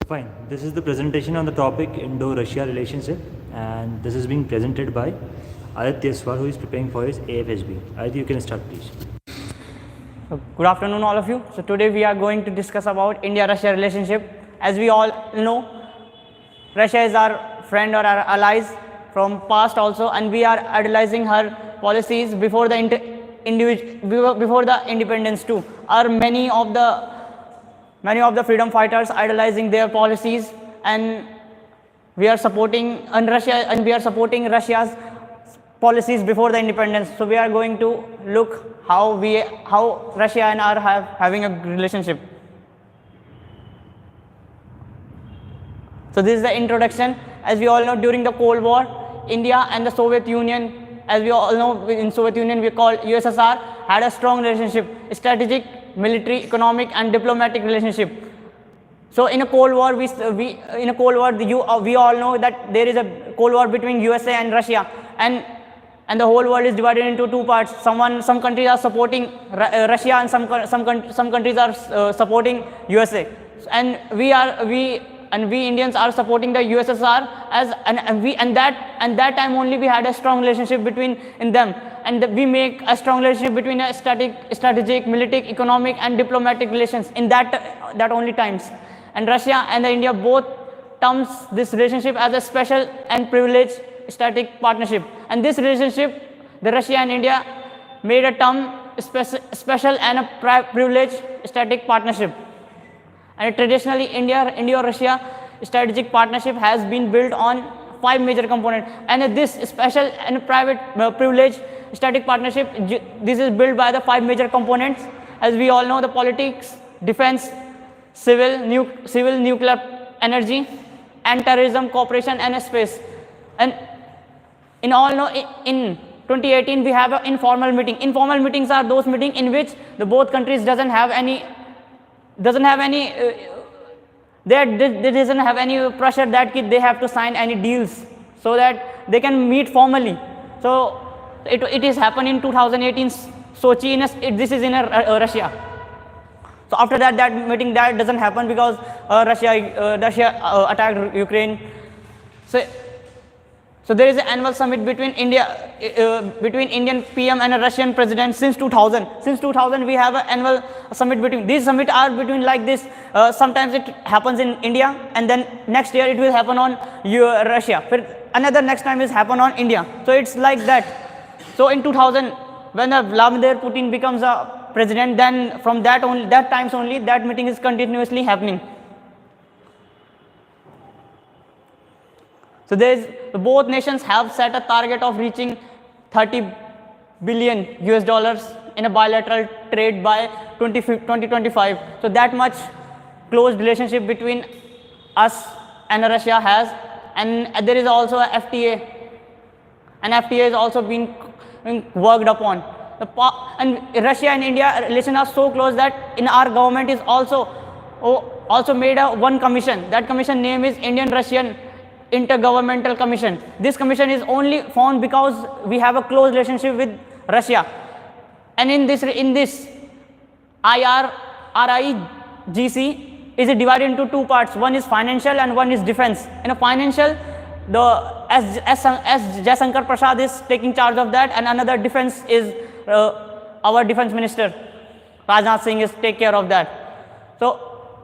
Fine. This is the presentation on the topic Indo-Russia relationship, and this is being presented by Aditya Swar, who is preparing for his AFSB. Aditya, you can start, please. Good afternoon, all of you. So today we are going to discuss about India-Russia relationship. As we all know, Russia is our friend or our allies from past also, and we are idolizing her policies before the independence too. Are many of the freedom fighters idolizing their policies, and we are supporting Russia's policies before the independence. So we are going to look how Russia and are having a relationship. So this is the introduction. As we all know, during the Cold War, India and the Soviet Union, as we all know, in Soviet Union we call USSR, had a strong relationship, strategic, military, economic, and diplomatic relationship. So in a Cold War, we all know that there is a Cold War between USA and Russia, and the whole world is divided into two parts. Some countries are supporting Russia, and some countries are supporting USA, and we Indians are supporting the USSR and that time only we had a strong relationship between them, and we make a strong relationship between a strategic, military, economic, and diplomatic relations in that only times. And Russia and India both terms this relationship as a special and privileged strategic partnership. And this relationship, the Russia and India made a term special and a privileged strategic partnership. And traditionally, India-Russia strategic partnership has been built on 5 major components. And this special and private privilege strategic partnership, this is built by the 5 major components. As we all know, the politics, defense, civil, nuclear energy, and terrorism, cooperation, and space. And in 2018, we have an informal meeting. Informal meetings are those meetings in which the both countries doesn't have any pressure that they have to sign any deals, so that they can meet formally. So it is happened in 2018 Sochi. This is in Russia. So after that meeting that doesn't happen because Russia attacked Ukraine. So there is an annual summit between Indian PM and a Russian president since 2000. Since 2000 we have an annual summit between. These summits are between like this. Sometimes it happens in India, and then next year it will happen on Russia. Another next time is happen on India. So it's like that. So in 2000, when Vladimir Putin becomes a president, then from that times only that meeting is continuously happening. So both nations have set a target of reaching $30 billion in a bilateral trade by 2025. So that much close relationship between us and Russia has, and there is also a FTA. And FTA is also being worked upon. And Russia and India relations are so close that in our government is also made one commission. That commission name is Indian-Russian Intergovernmental Commission. This commission is only formed because we have a close relationship with Russia. And in this RIGC is divided into two parts. One is financial and one is defense. In a financial, as Jaishankar Prasad is taking charge of that, and another defense is our defense minister Rajnath Singh is take care of that. So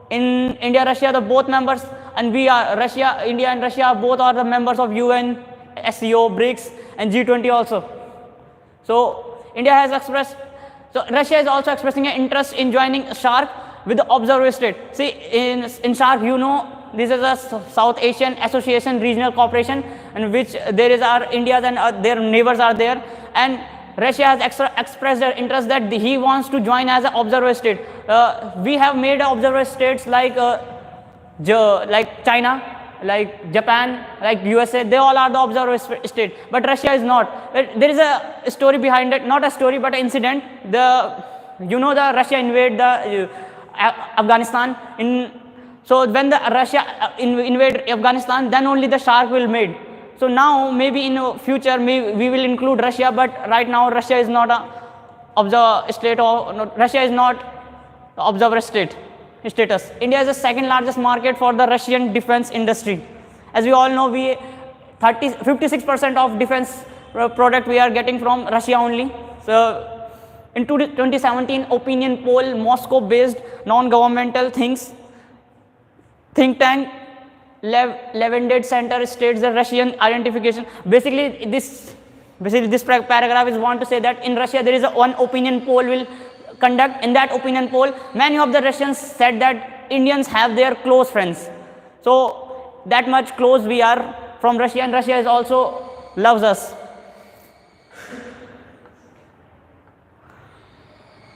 in India-Russia, the both members, and India and Russia both are the members of UN, SCO, BRICS, and G20 also. So Russia is also expressing an interest in joining SAARC with the observer state. See, in SAARC, you know, this is a South Asian Association Regional Cooperation, in which there is our India's and their neighbors are there, and Russia has expressed their interest that he wants to join as an observer state. We have made observer states like China, like Japan, like USA. They all are the observer state, but Russia is not. There is a story behind it, not a story but an incident. The Russia invade the Afghanistan. So when the Russia invade Afghanistan, then only the SAARC will made. So now maybe in the future we will include Russia, but right now Russia is not a observer state, or Russia is not the observer state. status. India is the second largest market for the Russian defense industry. As we all know, 56% of defense product we are getting from Russia only. So in 2017 opinion poll, Moscow-based non-governmental think tank Levended Center states the Russian identification. Basically, this paragraph is want to say that in Russia there is one opinion poll will conduct. In that opinion poll, many of the Russians said that Indians have their close friends. So that much close we are from Russia, and Russia is also loves us.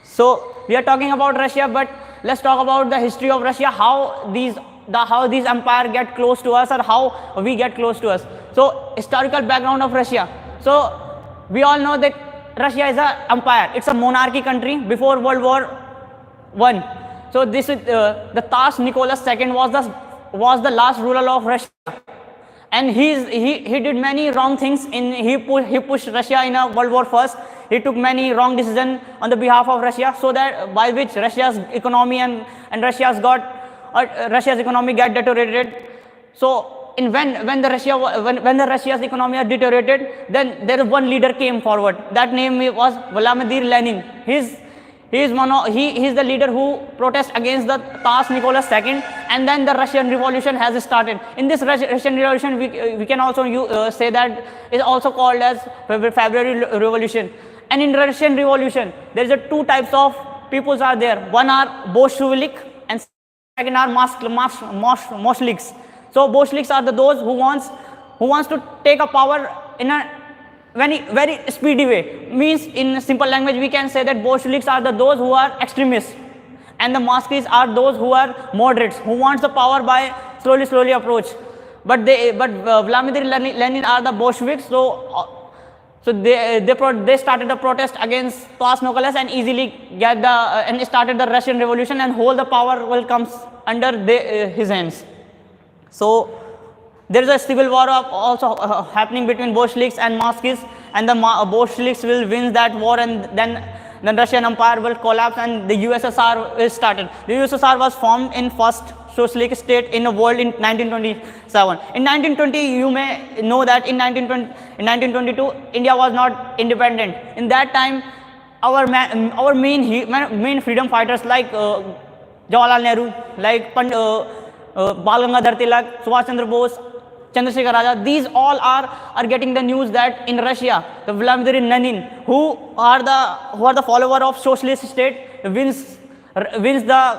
So we are talking about Russia, but let's talk about the history of Russia, how these empires get close to us, or how we get close to us. So historical background of Russia. So we all know that Russia is an empire. It's a monarchy country before World War I. So this is the Tsar Nicholas II was the last ruler of Russia, and he did many wrong things. He pushed Russia in a World War I. He took many wrong decisions on the behalf of Russia, so that by which Russia's economy and Russia's economy got deteriorated. So when the Russia's economy deteriorated, then there is one leader came forward. That name was Vladimir Lenin. He's the leader who protested against the Tsar Nicholas II, and then the Russian Revolution has started. In this Russian Revolution, we can also say that is also called as February Revolution. And in Russian Revolution, there is two types of peoples are there. One are Bolshevik, and second are Moslems. So Bolsheviks are those who wants to take a power in a very speedy way. Means in simple language we can say that Bolsheviks are those who are extremists, and the Moslems are those who are moderates, who wants the power by slowly approach. But Vladimir Lenin are the Bolsheviks. So they started a protest against Tsar Nicholas and easily and started the Russian Revolution, and whole the power will comes under his hands. So there is a civil war also happening between Bolsheviks and Moslems, and the Bolsheviks will win that war, and then the Russian Empire will collapse, and the USSR is started. The USSR was formed in first socialist state in the world in 1927. In 1920, you may know that in 1922, India was not independent. In that time, our main freedom fighters like Jawaharlal Nehru, like Bal Gangadhar Tilak, Subhash Chandra Bose, Chandrasekhar Raja, these all are getting the news that in Russia, the Vladimir Lenin, who are the follower of socialist state, wins the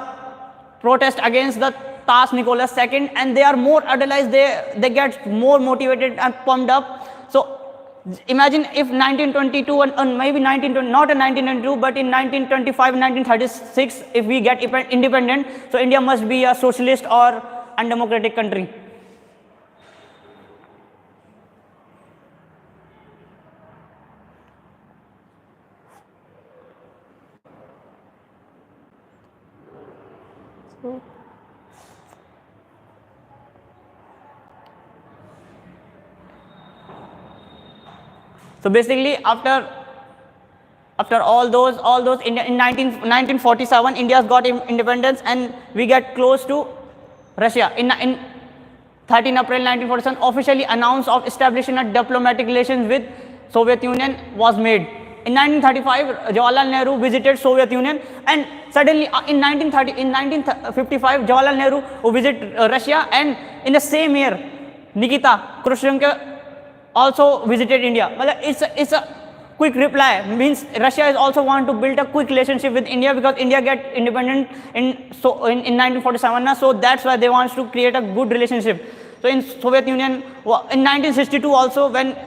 protest against the Tsar Nicholas II, and they are more idolized. They get more motivated and pumped up. So imagine if 1922 and maybe 1920, not in 1922, but in 1925, 1936, if we get independent, so India must be a socialist or undemocratic country. So basically, after all those in 1947, India's got independence, and we get close to Russia. In 13 April 1947, officially announced of establishing a diplomatic relations with Soviet Union was made. In 1935, Jawaharlal Nehru visited Soviet Union, and suddenly in 1955, Jawaharlal Nehru visited Russia, and in the same year, Nikita Khrushchev also visited India. It's a quick reply. Means Russia is also want to build a quick relationship with India, because India get independent in 1947. So that's why they want to create a good relationship. So in Soviet Union, in 1962 also, when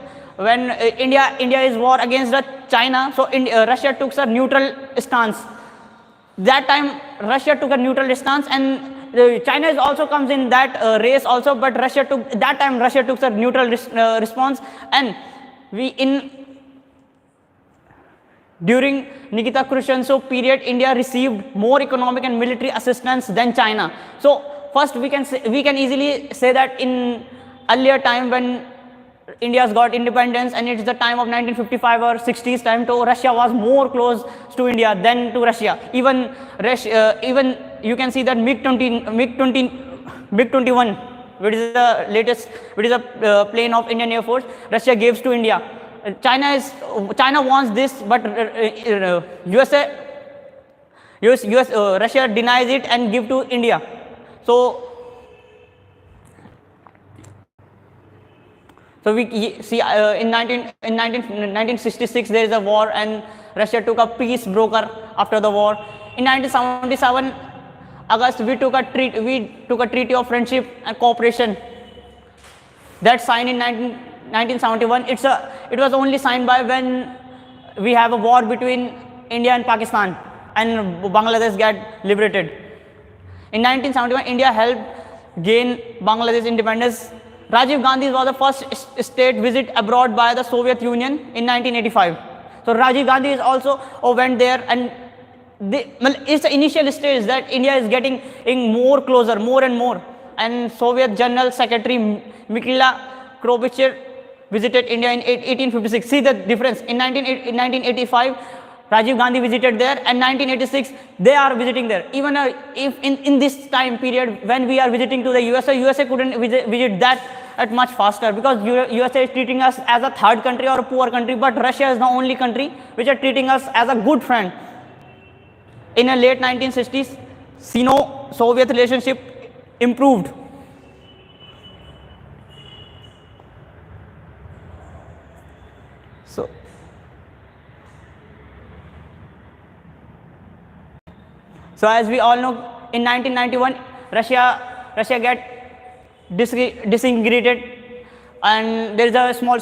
India is war against China, so Russia took a neutral stance. That time Russia took a neutral stance, and China is also comes in that race also, but Russia took a neutral response, and during Nikita Khrushchev period, India received more economic and military assistance than China. So first we can easily say that in earlier time, when India's got independence, and it's the time of 1955 or 60s time. So Russia was more close to India than to Russia. Even even you can see that MiG-21, which is the latest, which is a plane of Indian Air Force, Russia gives to India. China wants this, but Russia denies it and give to India. So we see in 1966 there is a war, and Russia took a peace broker after the war. In 1977 August, we took a treaty of friendship and cooperation that signed in 1971. It was only signed by when we have a war between India and Pakistan, and Bangladesh got liberated. In 1971 India helped gain Bangladesh independence. Rajiv Gandhi was the first state visit abroad by the Soviet Union in 1985. So Rajiv Gandhi is also went there, and it's the initial stage that India is getting more closer, more and more. And Soviet General Secretary Mikhail Gorbachev visited India in 1856. See the difference. In 1985, Rajiv Gandhi visited there, and 1986 they are visiting there. Even if in this time period when we are visiting to the USA couldn't visit that at much faster, because USA is treating us as a third country or a poor country, but Russia is the only country which are treating us as a good friend. In the late 1960s, Sino-Soviet relationship improved. So as we all know, in 1991 Russia get disintegrated, and there is a small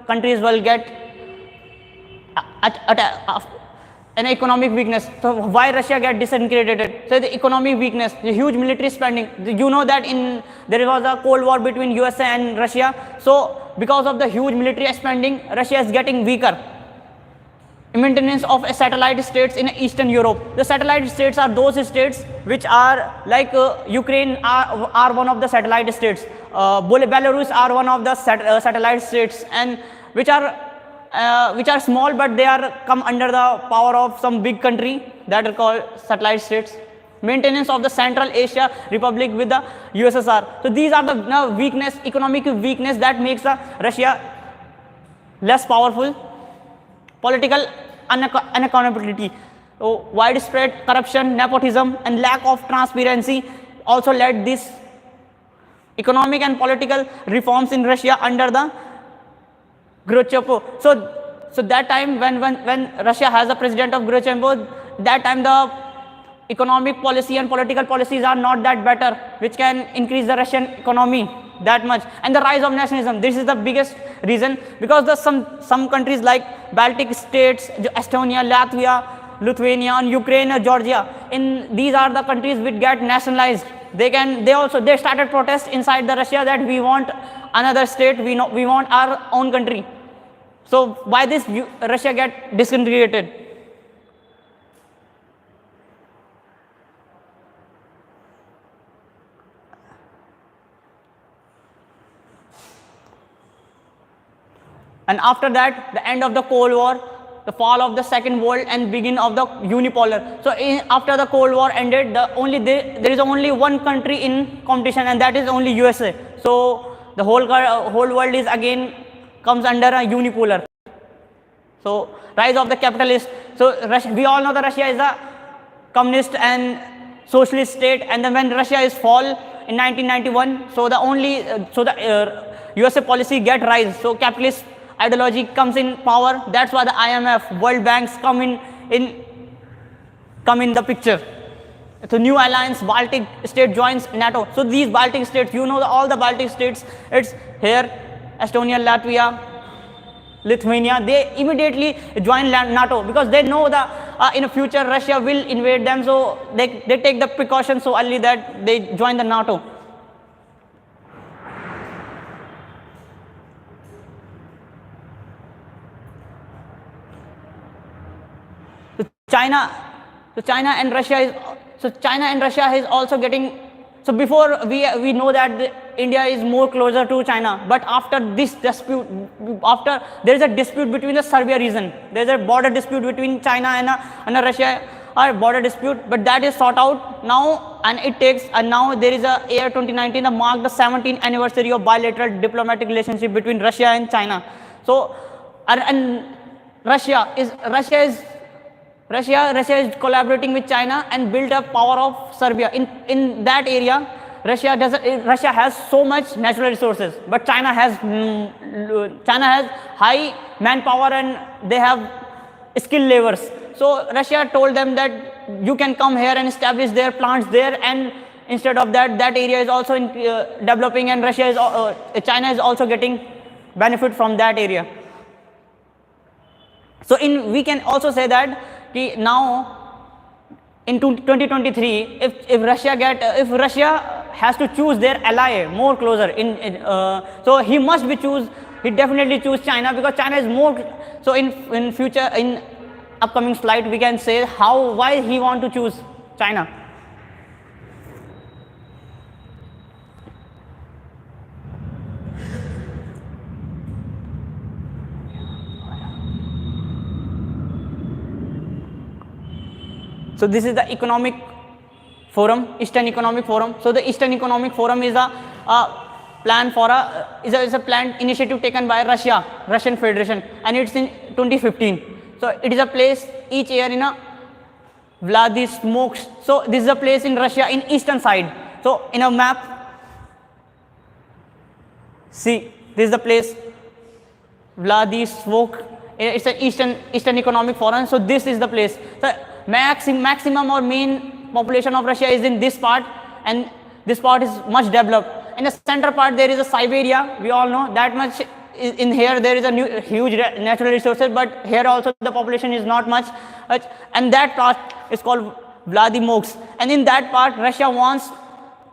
countries will get an economic weakness. So why Russia get disintegrated? So the economic weakness, the huge military spending. You know that there was a Cold War between USA and Russia. So because of the huge military spending, Russia is getting weaker. Maintenance of satellite states in Eastern Europe. The satellite states are those states which are like Ukraine are one of the satellite states. Belarus are one of the satellite states, and which are small, but they are come under the power of some big country that are called satellite states. Maintenance of the Central Asia Republic with the USSR. So these are the economic weakness that makes Russia less powerful. Political unaccountability. So widespread corruption, nepotism, and lack of transparency also led this economic and political reforms in Russia under the Gorbachev. So that time when Russia has a president of Gorbachev, that time the economic policy and political policies are not that better, which can increase the Russian economy that much. And the rise of nationalism, this is the biggest reason, because some countries like Baltic states, Estonia, Latvia, Lithuania, and Ukraine, Georgia, these are the countries which get nationalized. They started protests inside the Russia that we want another state, we want our own country. So why this Russia get disintegrated? And after that, the end of the Cold War, the fall of the Second World, and begin of the unipolar. So after the Cold War ended, there is only one country in competition, and that is only USA. So the whole world is again comes under a unipolar. So rise of the capitalist. So we all know that Russia is a communist and socialist state, and then when Russia is fall in 1991, so the USA policy get rise. So capitalist ideology comes in power. That's why the IMF, World Banks come in the picture. So new alliance, Baltic state joins NATO. So these Baltic states, all the Baltic states, it's here, Estonia, Latvia, Lithuania, they immediately join NATO, because they know that in the future Russia will invade them. So they take the precaution so early that they join the NATO. China and Russia is also getting. So before we know that India is more closer to China, but after this dispute, after there is a dispute between the Serbia region, there is a border dispute between China and Russia, or border dispute, but that is sorted out now, and it takes, and now there is a year 2019 that marked the 17th anniversary of bilateral diplomatic relationship between Russia and China. So and Russia is collaborating with China and built up power of Serbia. In that area, Russia has so much natural resources, but China has high manpower and they have skilled laborers. So Russia told them that you can come here and establish their plants there, and instead of that, that area is also developing, and China is also getting benefit from that area. So we can also say that now in 2023, if Russia has to choose their ally more closer so he definitely choose China, because China is more. So in future, in upcoming slide, we can say why he want to choose China. So this is the economic forum, Eastern Economic Forum. So the Eastern Economic Forum is a planned initiative taken by Russian Federation, and it's in 2015. So it is a place each year in a Vladivostok. So this is a place in Russia in eastern side. So in a map, see, this is the place Vladivostok. It's an Eastern Economic Forum. So this is the place. So maximum or main population of Russia is in this part, and this part is much developed. In the center part, there is a Siberia. We all know that much. In here, there is a huge natural resources, but here also the population is not much. And that part is called Vladivostok. And in that part, Russia wants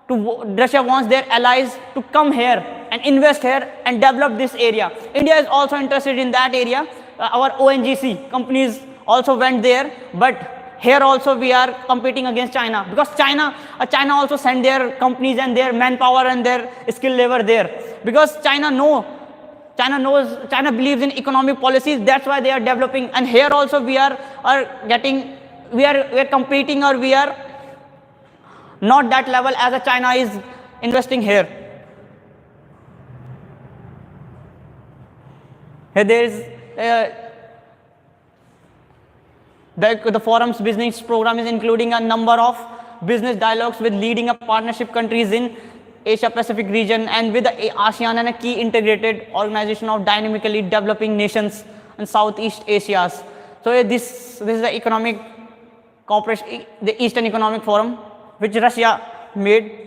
their allies to come here and invest here and develop this area. India is also interested in that area. Our ONGC companies also went there, but here also we are competing against China, because China also send their companies and their manpower and their skilled labor there, because China believes in economic policies. That's why they are developing. And here also we are competing, or we are not that level as China is investing here. Here there is the forum's business program is including a number of business dialogues with leading partnership countries in Asia Pacific region and with the ASEAN and a key integrated organization of dynamically developing nations in Southeast Asia. So this is the economic cooperation, the Eastern Economic Forum, which Russia made.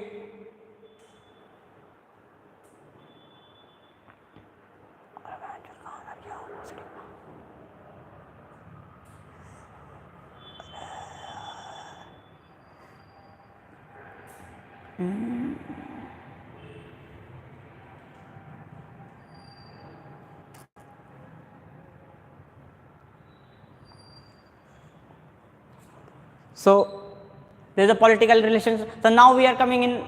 So there's a political relations. So now we are coming in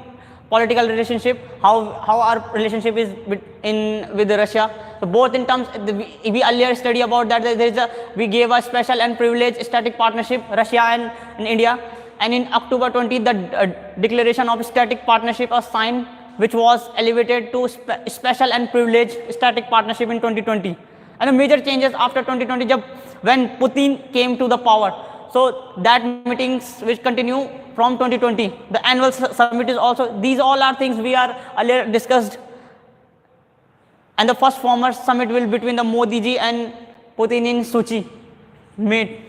political relationship. How our relationship is with Russia. So both in terms, we earlier study about that. We gave a special and privileged strategic partnership, Russia and India. And in October 20, the declaration of strategic partnership was signed, which was elevated to special and privileged strategic partnership in 2020. And the major changes after 2020, when Putin came to the power. So that meetings which continue from 2020. The annual summit is also, these all are things we are earlier discussed. And the first former summit will between the Modi ji and Putin in Sochi made.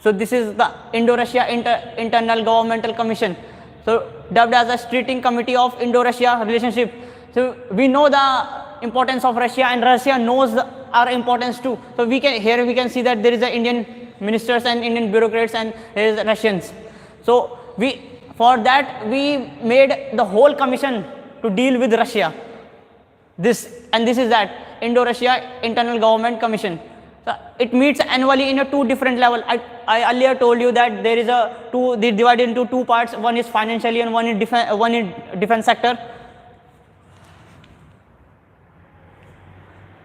So this is the Indo-Russia Internal Governmental Commission. So dubbed as a steering committee of Indo-Russia relationship. So we know the importance of Russia, and Russia knows our importance too. So we can see that there is a Indian ministers and Indian bureaucrats, and there is Russians. So for that we made the whole commission to deal with Russia. This is that Indo-Russia Internal Government Commission. So it meets annually in a two different level. I earlier told you that there is they divided into two parts. One is financially and one in defense sector.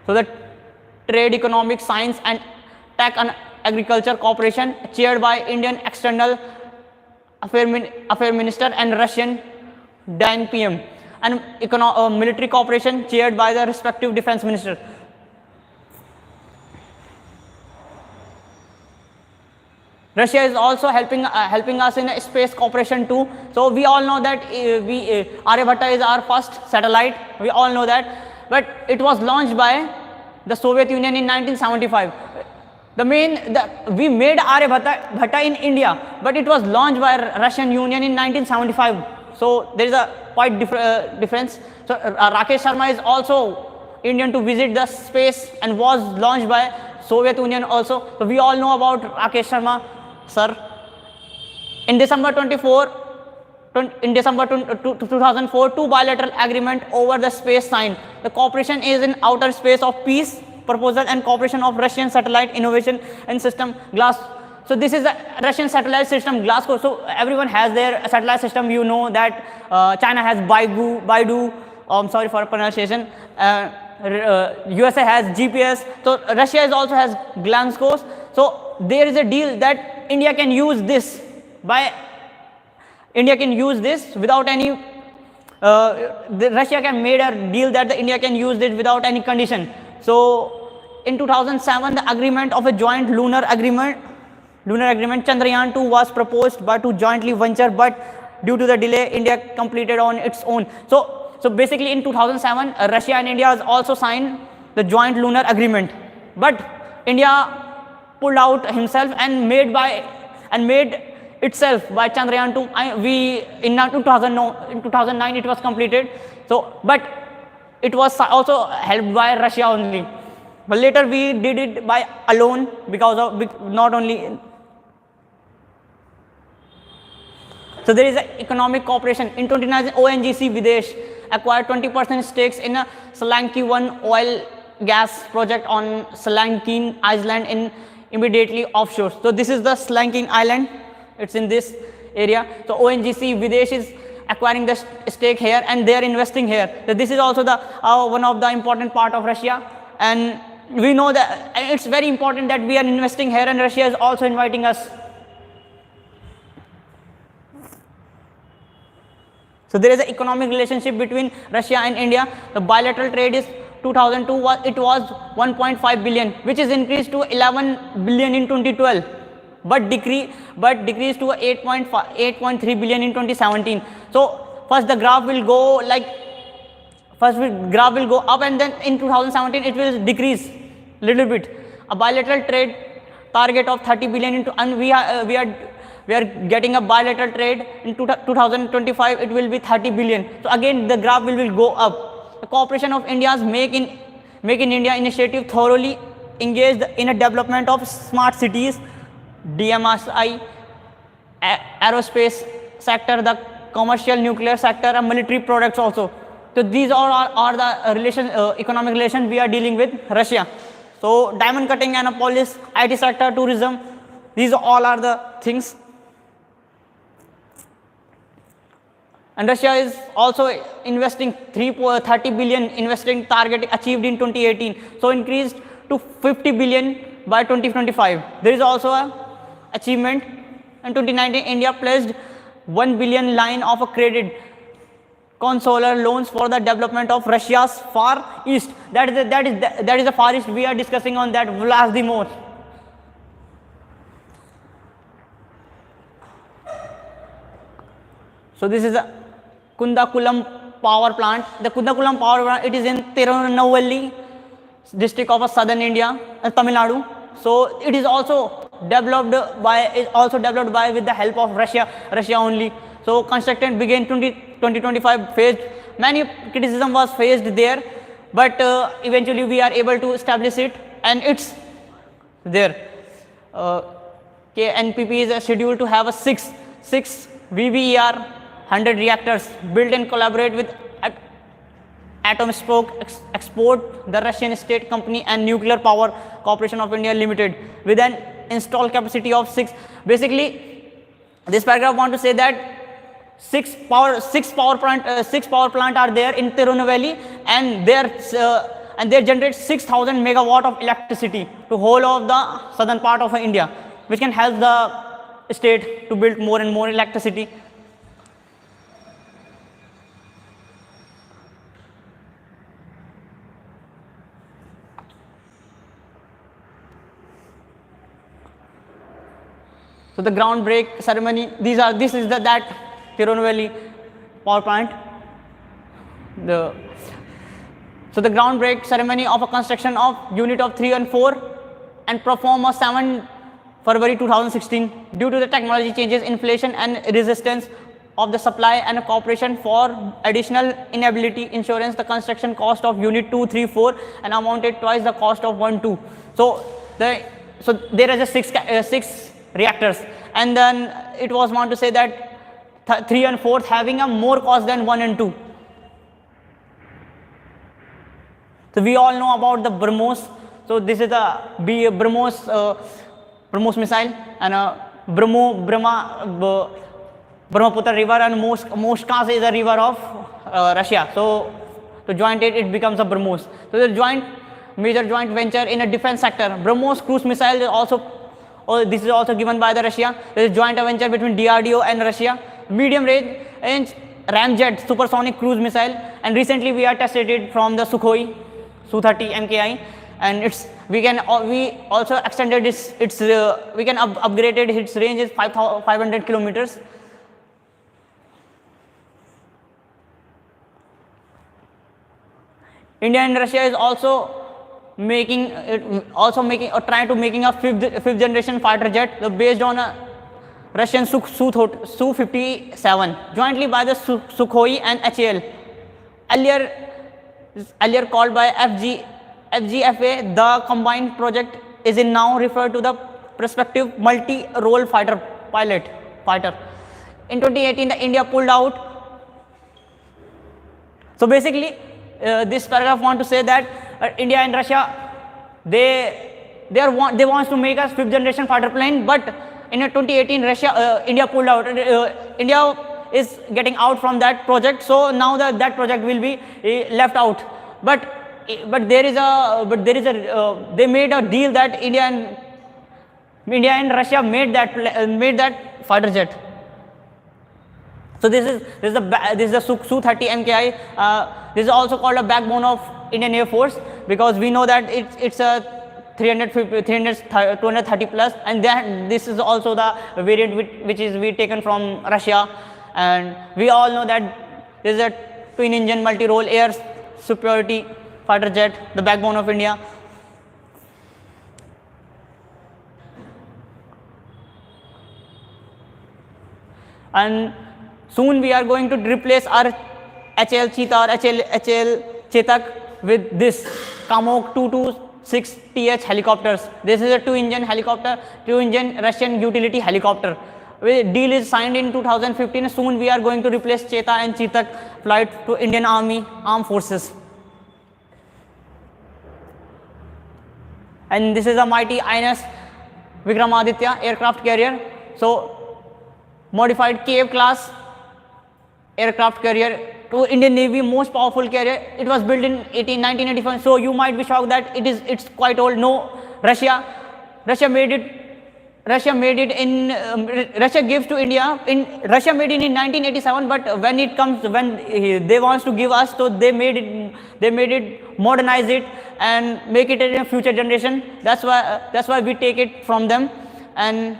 So the Trade, Economic, Science and Tech and Agriculture Cooperation, chaired by Indian External Affairs Minister and Russian Dan PM, and Military Cooperation, chaired by the respective Defense Minister. Russia is also helping us in space cooperation too. So we all know that Aryabhatta is our first satellite. We all know that, but it was launched by the Soviet Union in 1975. We made Aryabhatta in India, but it was launched by Russian Union in 1975. So there is a quite difference. So Rakesh Sharma is also Indian to visit the space and was launched by Soviet Union also. So we all know about Rakesh Sharma, sir. In December 2004, two bilateral agreement over the space signed. The cooperation is in outer space of peace proposal and cooperation of Russian satellite innovation and system GLAS. So this is the Russian satellite system Glasgow. So everyone has their satellite system. You know that China has Baidu. Sorry for pronunciation. USA has GPS. So Russia also has Glasgow. So there is a deal that India can use this without any. Russia can made a deal that India can use this without any condition. So in 2007, the agreement of a joint lunar agreement Chandrayaan-2 was proposed to jointly venture, but due to the delay, India completed on its own. So basically in 2007, Russia and India has also signed the joint lunar agreement, but India pulled out himself and made itself by Chandrayaan-2. In 2009 it was completed. So, but it was also helped by Russia only. But later we did it by alone because of not only. So there is an economic cooperation. In 2019, ONGC Videsh acquired 20% stakes in a Slanky 1 oil gas project on Slankin Island in immediately offshore. So this is the Slankin Island. It's in this area. So ONGC Videsh is acquiring the stake here and they are investing here. So this is also the one of the important part of Russia, and we know that it's very important that we are investing here and Russia is also inviting us. So there is an economic relationship between Russia and India. The bilateral trade is 2002 it was 1.5 billion, which is increased to 11 billion in 2012, but decreased to 8.3 billion in 2017. So first the graph will go up, and then in 2017 it will decrease little bit. A bilateral trade target of 30 billion and we are getting a bilateral trade in 2025. It will be 30 billion. So again the graph will go up. The cooperation of India's Make in India initiative thoroughly engaged in a development of smart cities, DMSI, aerospace sector, the commercial nuclear sector, and military products also. So these are the economic relations we are dealing with Russia. So diamond cutting, Annapolis, IT sector, tourism, these all are the things. And Russia is also investing 30 billion investing target achieved in 2018. So increased to 50 billion by 2025. There is also a achievement. In 2019, India pledged 1 billion line of a credit consular loans for the development of Russia's Far East. That is the Far East. We are discussing on that Vladimir. So this is a Kundakulam power plant. The Kundakulam power plant, it is in Tirunelveli district of southern India, Tamil Nadu. So it is also developed by with the help of Russia only. So construction began 2025 phase. Many criticism was faced there, but eventually we are able to establish it, and it's there. KNPP is scheduled to have a six VVER 100 reactors built and collaborate with Atomspok Export, the Russian state company, and Nuclear Power Corporation of India Limited, with an installed capacity of 6. Basically, this paragraph want to say that six power plant are there in Tirunelveli, and they generate 6,000 megawatt of electricity to whole of the southern part of India, which can help the state to build more and more electricity. So the groundbreak ceremony, this is that Tirunelveli power plant. So the groundbreak ceremony of a construction of unit of 3 and 4 and performed on 7 February 2016. Due to the technology changes, inflation and resistance of the supply and cooperation for additional inability insurance, the construction cost of unit 2, 3, 4 and amounted twice the cost of 1, 2. So there is a 6 reactors, and then it was want to say that 3 and 4 having a more cost than 1 and 2. So we all know about the BrahMos. So this is the BrahMos missile, and Brahmaputra river, and Moshkas is a river of Russia. So to join it becomes a BrahMos. So the major joint venture in a defense sector. BrahMos cruise missile is also, this is also given by the Russia. There is joint venture between DRDO and Russia. Medium range Ramjet supersonic cruise missile, and recently we are tested it from the Sukhoi Su-30 MKI, and we also extended we can upgraded its range is 500 kilometers. India and Russia is also trying to making a fifth generation fighter jet based on a Russian Su-57 jointly by the Sukhoi and HAL. Earlier called by FGFA, the combined project is now referred to the prospective multi-role fighter. In 2018, the India pulled out. So basically, this paragraph want to say that India and Russia, they want to make a fifth generation fighter plane, but in 2018, India pulled out. India is getting out from that project, so now that project will be left out. But they made a deal that India and Russia made that fighter jet. So this is the Su-30 MKI. This is also called a backbone of Indian Air Force, because we know that it's a 230 plus, and this is also the variant which is taken from Russia. And we all know that this is a twin engine multi-role air superiority fighter jet, the backbone of India. And soon we are going to replace our HAL Cheetah or HAL Chetak with this Kamok 226TH helicopters. This is a two-engine Russian utility helicopter. The deal is signed in 2015. Soon we are going to replace Cheetah and Chetak flight to Indian Armed Forces. And this is a mighty INS Vikramaditya aircraft carrier. So modified KF class aircraft carrier to Indian Navy, most powerful carrier. It was built in 1985. So you might be shocked that it's quite old. No, Russia made it. Russia gives to India. Russia made it in 1987. But when they want to give us, so they made it, modernize it, and make it in a future generation. That's why we take it from them. And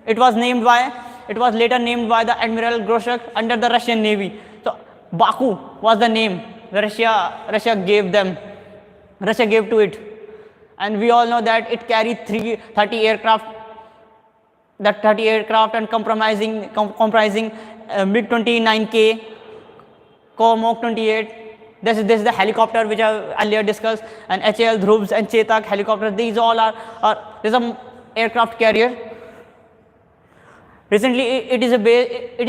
it was later named by the Admiral Groshek under the Russian Navy. So Baku was the name Russia gave them. Russia gave to it, and we all know that it carried 30 aircraft. That 30 aircraft and comprising MiG-29K, Kamok 28. This is the helicopter which I earlier discussed, and HAL Dhruvs and Chetak helicopter. These all are this is an aircraft carrier. Recently, it is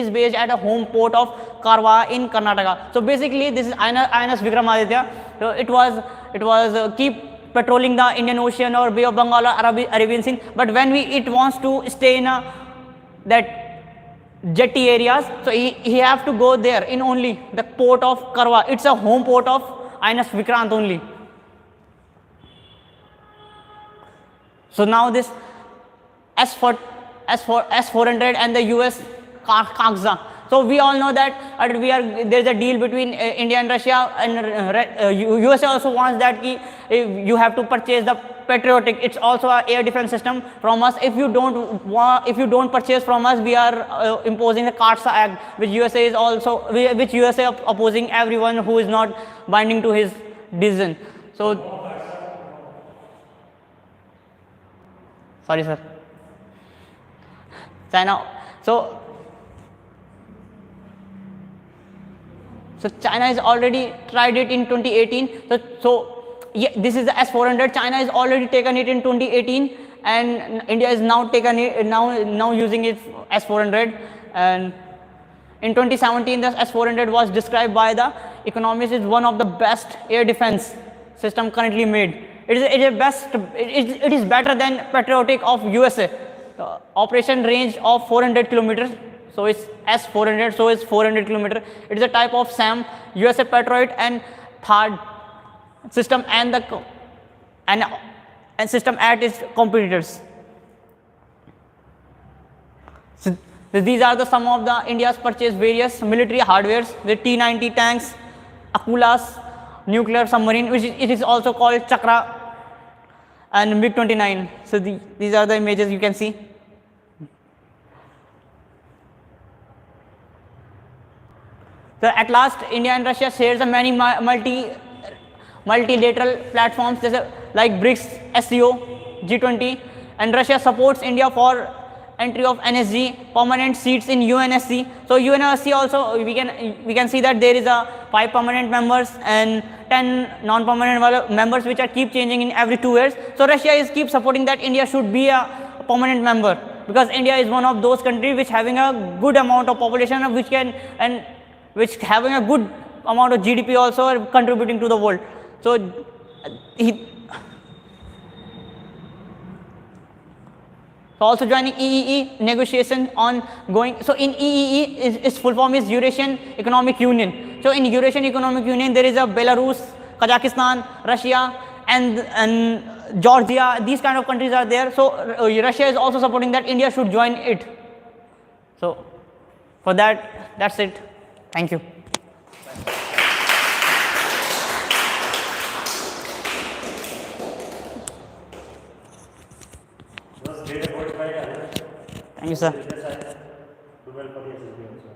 based at a home port of Karwa in Karnataka. So basically, this is INS Vikramaditya. So it was patrolling the Indian Ocean or Bay of Bengal or Arabian Sea. But when it wants to stay in that jetty areas, so he have to go there in only the port of Karwa. It's a home port of INS Vikrant only. So now this S400 and the US Kagza. So we all know that there's a deal between India and Russia, and USA also wants that you have to purchase the patriotic. It's also an air defense system from us. If you don't purchase from us, we are imposing the Karsa Act, which USA opposing everyone who is not binding to his decision. So sorry, sir. China. So China has already tried it in 2018. So yeah, this is the S400. China has already taken it in 2018, and India is now using it S400. And in 2017, the S400 was described by the economists as one of the best air defense system currently made. It is better than patriotic of USA. Operation range of 400 kilometers. So it's S400, so it's 400 kilometers. It is a type of SAM, USA Patriot and third system and system at its competitors. So these are some of the India's purchased various military hardwares with T-90 tanks, Akulas, nuclear submarine, which it is also called Chakra, and MiG-29. So these are the images you can see. So at last, India and Russia shares a many multilateral platforms like BRICS, SCO, G20, and Russia supports India for entry of NSG, permanent seats in UNSC. So UNSC also we can see that there is 5 permanent members and 10 non-permanent members, which are keep changing in every 2 years. So Russia keep supporting that India should be a permanent member, because India is one of those countries which having a good amount of population, which having a good amount of GDP also contributing to the world. So also joining EEE negotiation on going. So in EEE, its full form is Eurasian Economic Union. So in Eurasian Economic Union, there is a Belarus, Kazakhstan, Russia, and Georgia. These kind of countries are there. So Russia is also supporting that India should join it. So for that's it. Thank you. It was great approach by Thank you, sir. do well for the SSB also.